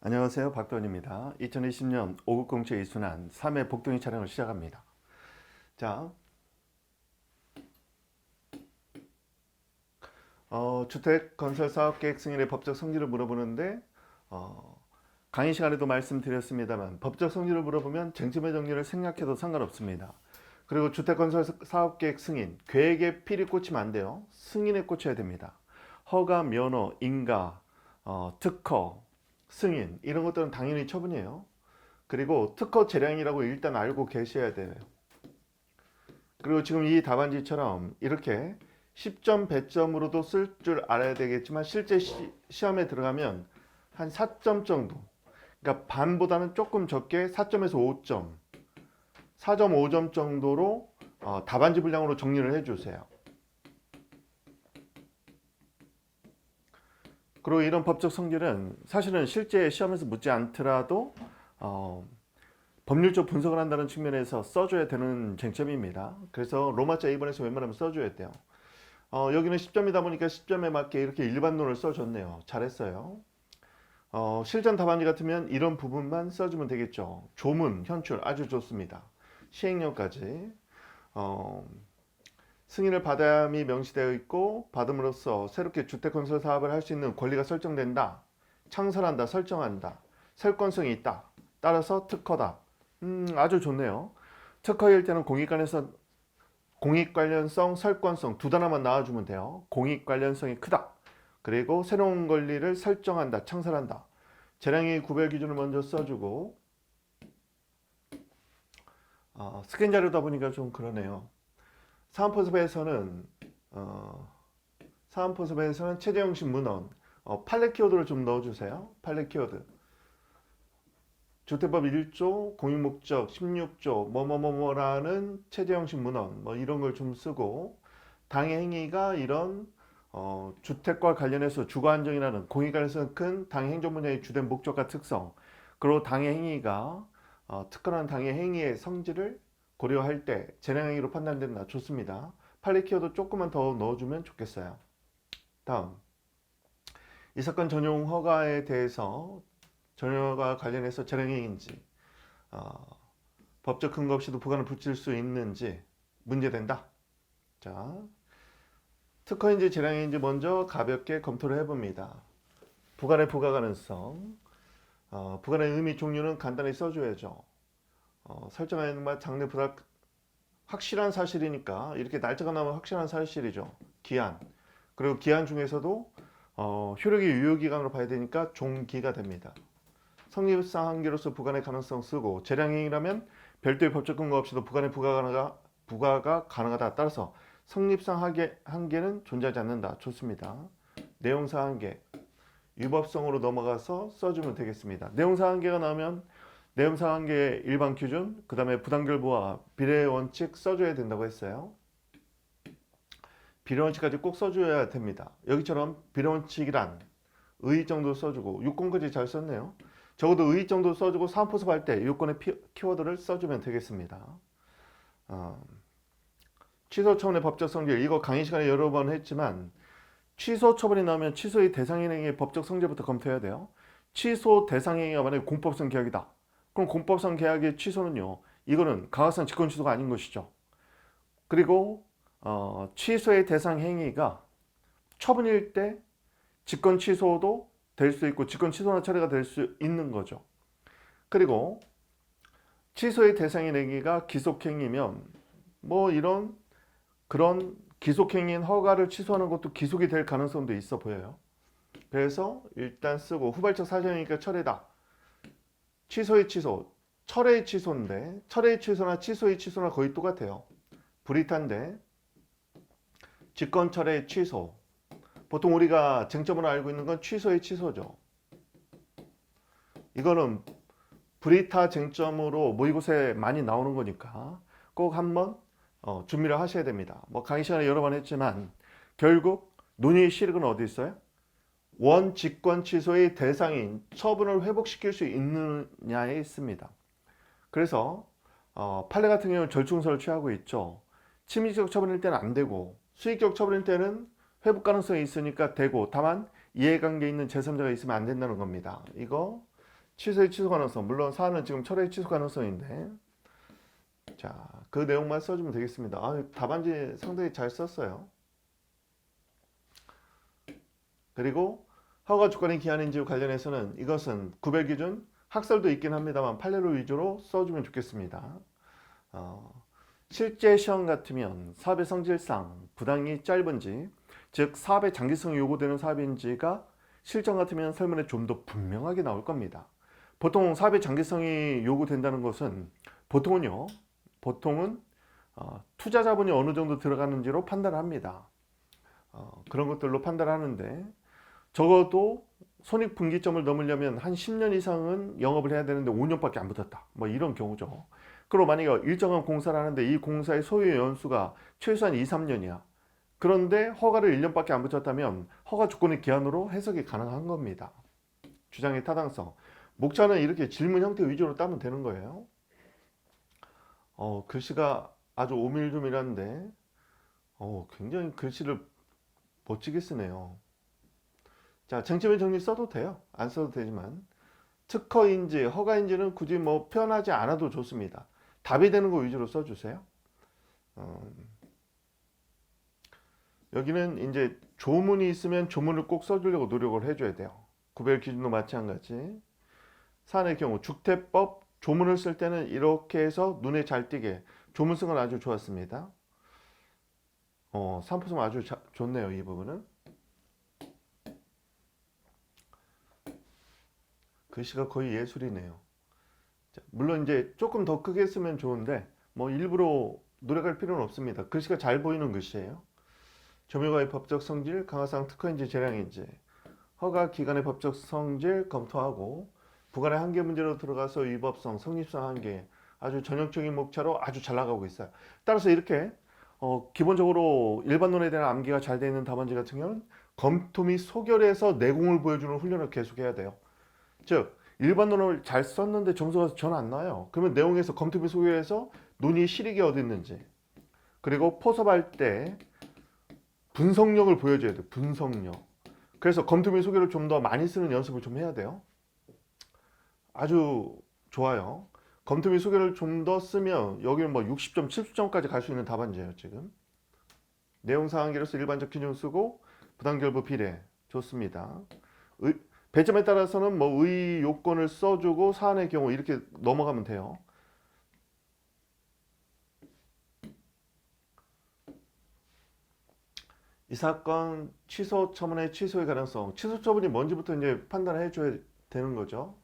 안녕하세요. 박도원입니다. 2020년 5급 공채 이순환 3회 복동이 촬영을 시작합니다. 자, 주택 건설 사업 계획 승인의 법적 성질을 물어보는데 강의 시간에도 말씀드렸습니다만 법적 성질을 물어보면 쟁점의 정리를 생략해도 상관없습니다. 그리고 주택 건설 사업 계획 승인, 계획에 필히 꽂히면 안 돼요. 승인에 꽂혀야 됩니다. 허가, 면허, 인가, 특허, 승인 이런 것들은 당연히 처분이에요. 그리고 특허 재량이라고 일단 알고 계셔야 돼요. 그리고 지금 이 답안지처럼 이렇게 10점, 100점으로도 쓸 줄 알아야 되겠지만 실제 시험에 들어가면 한 4점 정도, 그러니까 반보다는 조금 적게 4점에서 5점, 4.5점 정도로 답안지 분량으로 정리를 해주세요. 그리고 이런 법적 성질은 사실은 실제 시험에서 묻지 않더라도 법률적 분석을 한다는 측면에서 써줘야 되는 쟁점입니다. 그래서 로마자 2번에서 웬만하면 써줘야 돼요. 여기는 10점이다 보니까 10점에 맞게 이렇게 일반론을 써줬네요. 잘했어요. 실전 답안지 같으면 이런 부분만 써주면 되겠죠. 조문, 현출 아주 좋습니다. 시행령까지. 승인을 받아야함이 명시되어 있고 받음으로써 새롭게 주택건설 사업을 할 수 있는 권리가 설정된다. 창설한다, 설정한다. 설권성이 있다. 따라서 특허다. 아주 좋네요. 특허일 때는 공익 관련성, 설권성 두 단어만 나와주면 돼요. 공익 관련성이 크다. 그리고 새로운 권리를 설정한다, 창설한다. 재량의 구별 기준을 먼저 써주고 스캔 자료다 보니까 좀 그러네요. 사은포섭에서는 최대 형식 문헌 판례 키워드를 좀 넣어주세요. 판례 키워드. 주택법 1조 공익목적 16조 뭐뭐뭐뭐라는 체제 형식 문헌 뭐 이런 걸 좀 쓰고 당의 행위가 이런 주택과 관련해서 주거 안정이라는 공익 관련성 큰 당의 행정 분야의 주된 목적과 특성, 그리고 당의 행위가 특별한 당의 행위의 성질을 고려할 때 재량 행위로 판단된다. 좋습니다. 판례 키워드 조금만 더 넣어주면 좋겠어요. 다음, 이 사건 전용 허가에 대해서 전혀가 관련해서 재량행위인지 법적 근거 없이도 부관을 붙일 수 있는지 문제된다. 자, 특허인지 재량행위인지 먼저 가볍게 검토를 해봅니다. 부관의 부가 가능성, 부관의 의미 종류는 간단히 써줘야죠. 설정하는 바 장래 불확 확실한 사실이니까 이렇게 날짜가 나오면 확실한 사실이죠. 기한, 그리고 기한 중에서도 효력의 유효기간으로 봐야 되니까 종기가 됩니다. 성립상 한계로서 부관의 가능성 쓰고 재량행위라면 별도의 법적 근거 없이도 부관의 부과가 가능하다. 따라서 성립상 한계는 존재하지 않는다. 좋습니다. 내용상 한계, 위법성으로 넘어가서 써주면 되겠습니다. 내용상 한계가 나오면 내용상 한계의 일반 기준, 그 다음에 부당결부와 비례 원칙 써줘야 된다고 했어요. 비례 원칙까지 꼭 써줘야 됩니다. 여기처럼 비례 원칙이란 의 정도 써주고 요건까지 잘 썼네요. 적어도 의 정도 써주고 사은포섭 할 때 요건의 키워드를 써주면 되겠습니다. 취소 처분의 법적 성질, 이거 강의 시간에 여러 번 했지만 취소 처분이 나오면 취소의 대상행위의 법적 성질부터 검토해야 돼요. 취소 대상행위가 만약에 공법성 계약이다. 그럼 공법성 계약의 취소는요, 이거는 강화성 직권 취소가 아닌 것이죠. 그리고 취소의 대상 행위가 처분일 때 직권 취소도 될 수 있고 직권 취소나 처리가 될 수 있는 거죠. 그리고 취소의 대상인 행위가 기속행위면 뭐 이런 그런 기속행위인 허가를 취소하는 것도 기속이 될 가능성도 있어 보여요. 그래서 일단 쓰고 후발적 사정이니까 철회다. 취소의 취소, 철회의 취소인데 철회의 취소나 취소의 취소나 거의 똑같아요. 불이탄데 직권 철회의 취소. 보통 우리가 쟁점으로 알고 있는 건 취소의 취소죠. 이거는 불이타 쟁점으로 모의고사에 많이 나오는 거니까 꼭 한번 준비를 하셔야 됩니다. 뭐 강의 시간에 여러 번 했지만 결국 논의의 실익은 어디 있어요? 원직권 취소의 대상인 처분을 회복시킬 수 있느냐에 있습니다. 그래서 판례 같은 경우는 절충설을 취하고 있죠. 침입적 처분일 때는 안 되고 수익적 처분일 때는 회복 가능성이 있으니까 되고, 다만 이해관계 있는 제3자가 있으면 안 된다는 겁니다. 이거 취소의 취소 가능성. 물론 사안은 지금 철회의 취소 가능성인데. 자, 그 내용만 써주면 되겠습니다. 답안지 상당히 잘 썼어요. 그리고 허가 주권의 기한인지 관련해서는 이것은 구별 기준 학설도 있긴 합니다만 판례로 위주로 써주면 좋겠습니다. 실제 시험 같으면 사업의 성질상 부당이 짧은지, 즉 사업의 장기성이 요구되는 사업인지가 실전 같으면 설문에 좀 더 분명하게 나올 겁니다. 보통 사업의 장기성이 요구된다는 것은 보통은 투자 자본이 어느 정도 들어가는지로 판단합니다. 그런 것들로 판단하는데 적어도 손익분기점을 넘으려면 한 10년 이상은 영업을 해야 되는데 5년밖에 안 붙었다. 뭐 이런 경우죠. 그리고 만약에 일정한 공사를 하는데 이 공사의 소요 연수가 최소한 2, 3년이야. 그런데 허가를 1년밖에 안 붙였다면 허가 조건의 기한으로 해석이 가능한 겁니다. 주장의 타당성. 목차는 이렇게 질문 형태 위주로 따면 되는 거예요. 글씨가 아주 오밀조밀한데 굉장히 글씨를 멋지게 쓰네요. 자, 쟁점의 정리 써도 돼요. 안 써도 되지만 특허인지 허가인지는 굳이 뭐 표현하지 않아도 좋습니다. 답이 되는 거 위주로 써주세요. 여기는 이제 조문이 있으면 조문을 꼭 써주려고 노력을 해줘야 돼요. 구별 기준도 마찬가지. 사안의 경우 주택법 조문을 쓸 때는 이렇게 해서 눈에 잘 띄게 조문 쓴 건 아주 좋았습니다. 3포섬 아주 좋네요. 이 부분은. 글씨가 거의 예술이네요. 자, 물론 이제 조금 더 크게 쓰면 좋은데 뭐 일부러 노력할 필요는 없습니다. 글씨가 잘 보이는 글씨예요. 점유가의 법적 성질, 강화상 특허인지 재량인지, 허가 기간의 법적 성질 검토하고 부관의 한계 문제로 들어가서 위법성, 성립성 한계, 아주 전형적인 목차로 아주 잘 나가고 있어요. 따라서 이렇게 기본적으로 일반론에 대한 암기가 잘 되어 있는 답안지 같은 경우는 검토 및 소결해서 내공을 보여주는 훈련을 계속해야 돼요. 즉 일반론을 잘 썼는데 점수가 전 안 나와요. 그러면 내용에서 검토 및 소결해서 논의 실익이 어디 있는지, 그리고 포섭할 때 분석력을 보여줘야 돼요. 분석력. 그래서 검토 및 소결을 좀 더 많이 쓰는 연습을 좀 해야 돼요. 아주 좋아요. 검토 및 소결을 좀 더 쓰면 여기는 뭐 60점, 70점까지 갈 수 있는 답안지예요. 지금 내용상한계로서 일반적 기준 쓰고 부당결부 비례 좋습니다. 배점에 따라서는 뭐 의 요건을 써주고 사안의 경우 이렇게 넘어가면 돼요. 이 사건 취소 처분의 취소의 가능성, 취소 처분이 뭔지부터 이제 판단해 줘야 되는 거죠.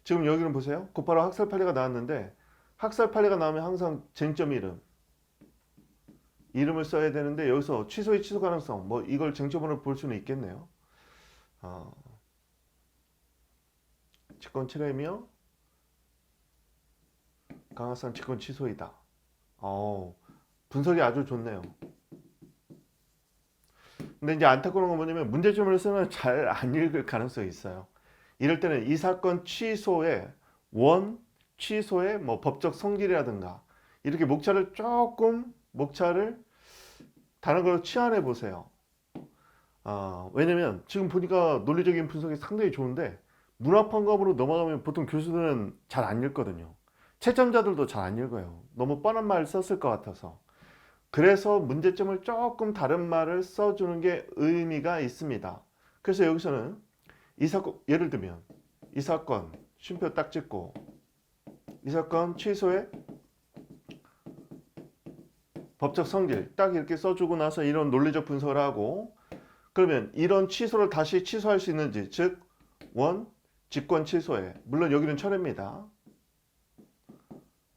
지금 여기는 보세요. 곧바로 학설 판례가 나왔는데 학설 판례가 나오면 항상 쟁점 이름을 써야 되는데 여기서 취소의 취소 가능성 뭐 이걸 쟁점으로 볼 수는 있겠네요. 직권 철회며 강화상 직권 취소이다. 분석이 아주 좋네요. 근데 이제 안타까운 건 뭐냐면 문제점을 쓰면 잘 안 읽을 가능성이 있어요. 이럴 때는 이 사건 취소의 뭐 법적 성질이라든가 이렇게 목차를 다른 걸로 치환해 보세요. 왜냐면 지금 보니까 논리적인 분석이 상당히 좋은데 문화판검으로 넘어가면 보통 교수들은 잘 안 읽거든요. 채점자들도 잘 안 읽어요. 너무 뻔한 말 썼을 것 같아서. 그래서 문제점을 조금 다른 말을 써주는 게 의미가 있습니다. 그래서 여기서는 이 사건, 예를 들면 이 사건 쉼표 딱 찍고 이 사건 취소의 법적 성질 딱 이렇게 써주고 나서 이런 논리적 분석을 하고 그러면 이런 취소를 다시 취소할 수 있는지, 즉 직권 취소에, 물론 여기는 철회입니다.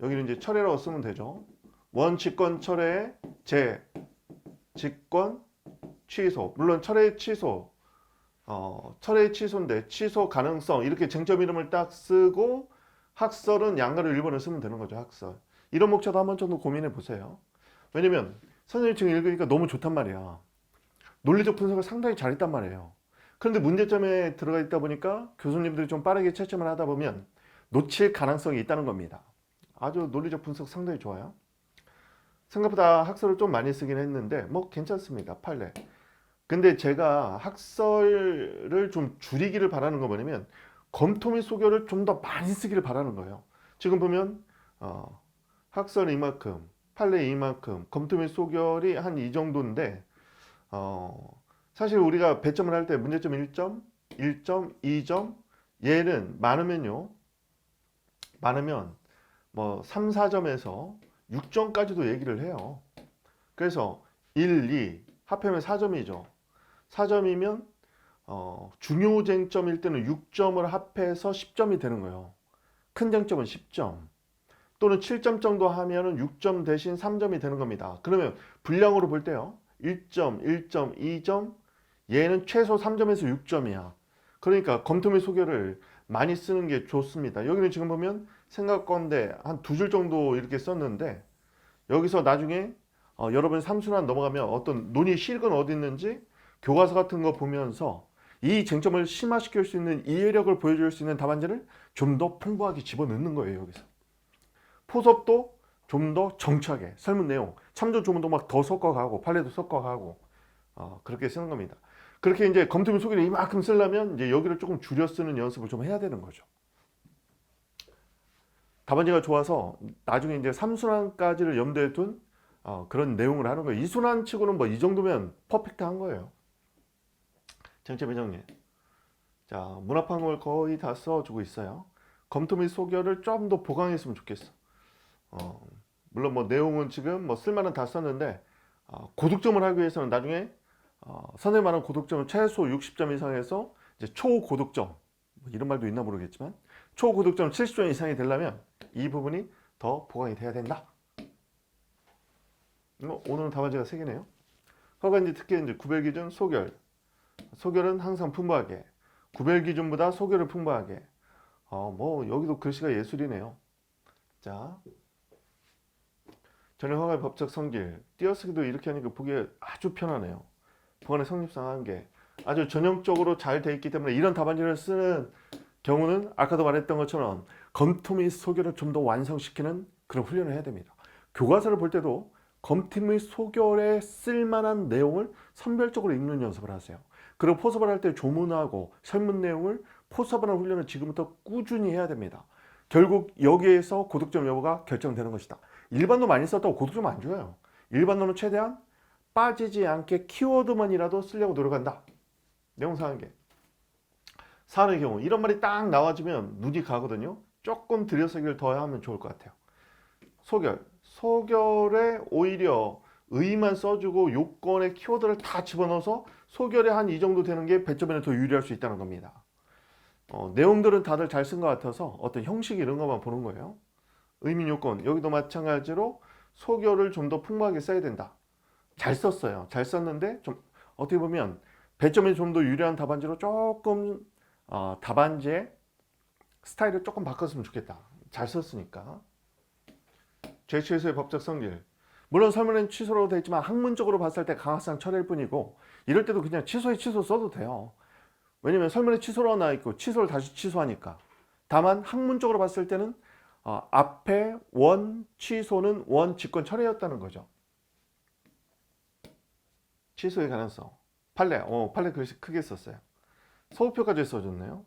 여기는 이제 철회라고 쓰면 되죠. 직권 철회의 직권 취소, 물론 철회 취소인데 취소 가능성 이렇게 쟁점 이름을 딱 쓰고 학설은 양가로 1번을 쓰면 되는 거죠. 학설. 이런 목차도 한번 정도 고민해 보세요. 왜냐면 선생님이 지금 읽으니까 너무 좋단 말이야. 논리적 분석을 상당히 잘했단 말이에요. 그런데 문제점에 들어가 있다 보니까 교수님들이 좀 빠르게 채점을 하다 보면 놓칠 가능성이 있다는 겁니다. 아주 논리적 분석 상당히 좋아요. 생각보다 학설을 좀 많이 쓰긴 했는데 뭐 괜찮습니다. 판례. 근데 제가 학설을 좀 줄이기를 바라는 거 뭐냐면 검토 및 소결을 좀 더 많이 쓰기를 바라는 거예요. 지금 보면 학설 이만큼, 판례 이만큼, 검토 및 소결이 한 이 정도인데 사실 우리가 배점을 할 때 문제점 1점, 1점, 2점 얘는 많으면 뭐 3, 4점에서 6점까지도 얘기를 해요. 그래서 1, 2 합하면 4점이죠. 4점이면 중요 쟁점일 때는 6점을 합해서 10점이 되는 거예요. 큰 쟁점은 10점 또는 7점 정도 하면은 6점 대신 3점이 되는 겁니다. 그러면 분량으로 볼 때요. 1점, 1점, 2점 얘는 최소 3점에서 6점이야. 그러니까 검토 및 소결을 많이 쓰는 게 좋습니다. 여기는 지금 보면 생각건데 한 두 줄 정도 이렇게 썼는데 여기서 나중에 여러분 삼순환 넘어가면 어떤 논의 실근 어디 있는지 교과서 같은 거 보면서 이 쟁점을 심화시킬 수 있는 이해력을 보여줄 수 있는 답안지를 좀 더 풍부하게 집어넣는 거예요. 여기서 포섭도 좀 더 정치하게 설문 내용 참조 조문도 막 더 섞어가고 판례도 섞어가고 그렇게 쓰는 겁니다. 그렇게 이제 검토 및 소결을 이만큼 쓰려면 이제 여기를 조금 줄여 쓰는 연습을 좀 해야 되는 거죠. 답안지가 좋아서 나중에 이제 3순환까지를 염두에 둔 그런 내용을 하는 거예요. 2순환 치고는 뭐 이 정도면 퍼펙트한 거예요. 쟁점 정리. 자, 문합한 걸 거의 다 써주고 있어요. 검토 및 소결을 좀 더 보강했으면 좋겠어. 물론 뭐 내용은 지금 뭐 쓸만은 다 썼는데 고득점을 하기 위해서는 나중에 선생님 말하는 고득점은 최소 60점 이상에서 이제 초고득점 뭐 이런 말도 있나 모르겠지만 초고득점 70점 이상이 되려면 이 부분이 더 보강이 돼야 된다. 오늘은 답안지가 3개네요. 허가인지 특히 이제 구별 기준 소결. 소결은 항상 풍부하게. 구별 기준보다 소결을 풍부하게. 뭐 여기도 글씨가 예술이네요. 자, 전혀 허가의 법적 성질. 띄어쓰기도 이렇게 하니까 보기 아주 편하네요. 보관의 성립상 한계. 아주 전형적으로 잘 돼 있기 때문에 이런 답안지를 쓰는 경우는 아까도 말했던 것처럼 검토 및 소결을 좀 더 완성시키는 그런 훈련을 해야 됩니다. 교과서를 볼 때도 검토 및 소결에 쓸만한 내용을 선별적으로 읽는 연습을 하세요. 그리고 포섭을 할 때 조문하고 설문 내용을 포섭하는 훈련을 지금부터 꾸준히 해야 됩니다. 결국 여기에서 고득점 여부가 결정되는 것이다. 일반도 많이 썼다고 고득점 안 줘요. 일반도는 최대한 빠지지 않게 키워드만이라도 쓰려고 노력한다. 내용상 한계. 사안의 경우 이런 말이 딱 나와주면 눈이 가거든요. 조금 들여서기를 더 하면 좋을 것 같아요. 소결. 소결에 오히려 의의만 써주고 요건의 키워드를 다 집어넣어서 소결에 한 이 정도 되는 게 배점에는 더 유리할 수 있다는 겁니다. 내용들은 다들 잘 쓴 것 같아서 어떤 형식 이런 것만 보는 거예요. 의미 요건 여기도 마찬가지로 소결을 좀 더 풍부하게 써야 된다. 잘 썼어요. 잘 썼는데 좀 어떻게 보면 배점에 좀 더 유리한 답안지로 조금 답안지의 스타일을 조금 바꿨으면 좋겠다. 잘 썼으니까. 제 취소의 법적 성질. 물론 설문은 취소로 되어 있지만 학문적으로 봤을 때 강화상 철회일 뿐이고 이럴 때도 그냥 취소에 취소 써도 돼요. 왜냐면 설문에 취소로 나와 있고 취소를 다시 취소하니까. 다만 학문적으로 봤을 때는 앞에 원 취소는 원 직권 철회였다는 거죠. 취소의 가능성. 판례. 판례 글씨 크게 썼어요. 서울표까지 써줬네요.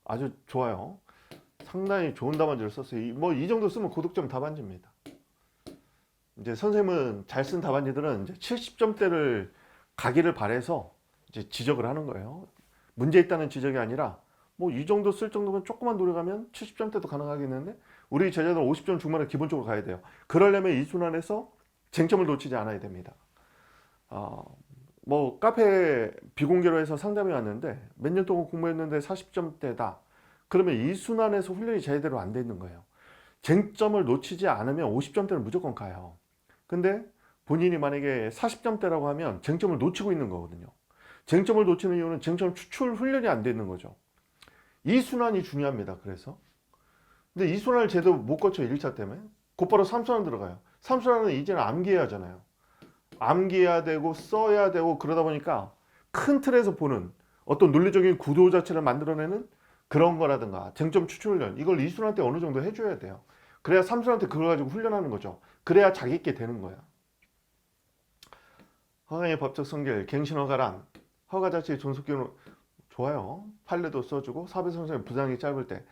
아주 좋아요. 상당히 좋은 답안지를 썼어요. 뭐 이 정도 쓰면 고득점 답안지입니다. 이제 선생님은 잘 쓴 답안지들은 이제 70점대를 가기를 바래서 이제 지적을 하는 거예요. 문제 있다는 지적이 아니라 뭐 이 정도 쓸 정도면 조금만 노력하면 70점대도 가능하겠는데 우리 제자들은 50점 중반을 기본적으로 가야 돼요. 그러려면 이 순환에서 쟁점을 놓치지 않아야 됩니다. 뭐 카페 비공개로 해서 상담이 왔는데 몇 년 동안 공부했는데 40점대다. 그러면 이 순환에서 훈련이 제대로 안 돼 있는 거예요. 쟁점을 놓치지 않으면 50점대는 무조건 가요. 근데 본인이 만약에 40점대라고 하면 쟁점을 놓치고 있는 거거든요. 쟁점을 놓치는 이유는 쟁점 추출 훈련이 안 돼 있는 거죠. 이 순환이 중요합니다. 그래서 근데 이 순환을 제대로 못 거쳐 1차 때문에 곧바로 3순환 들어가요. 3순환은 이제는 암기해야 하잖아요. 암기해야 되고 써야 되고 그러다 보니까 큰 틀에서 보는 어떤 논리적인 구도 자체를 만들어내는 그런 거라든가 쟁점 추출 훈련 이걸 2순환 때 어느 정도 해줘야 돼요. 그래야 3순환 때 그걸 가지고 훈련하는 거죠. 그래야 자기 있게 되는 거야. 허가의 법적 성질 갱신허가란 허가 자체 존속 기능 좋아요. 판례도 써주고 사배 선생님 부장이 짧을 때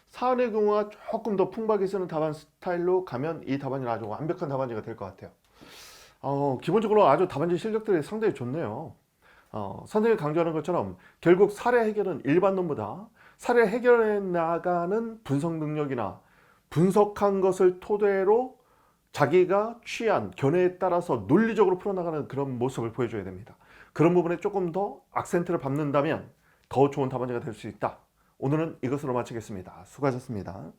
사안의 경우가 조금 더 풍부하게 쓰는 답안 스타일로 가면 이 답안이 아주 완벽한 답안지가 될 것 같아요. 기본적으로 아주 답안지 실력들이 상당히 좋네요. 선생님이 강조하는 것처럼 결국 사례 해결은 일반론보다 사례 해결해 나가는 분석 능력이나 분석한 것을 토대로 자기가 취한 견해에 따라서 논리적으로 풀어나가는 그런 모습을 보여줘야 됩니다. 그런 부분에 조금 더 악센트를 밟는다면 더 좋은 답안지가 될 수 있다. 오늘은 이것으로 마치겠습니다. 수고하셨습니다.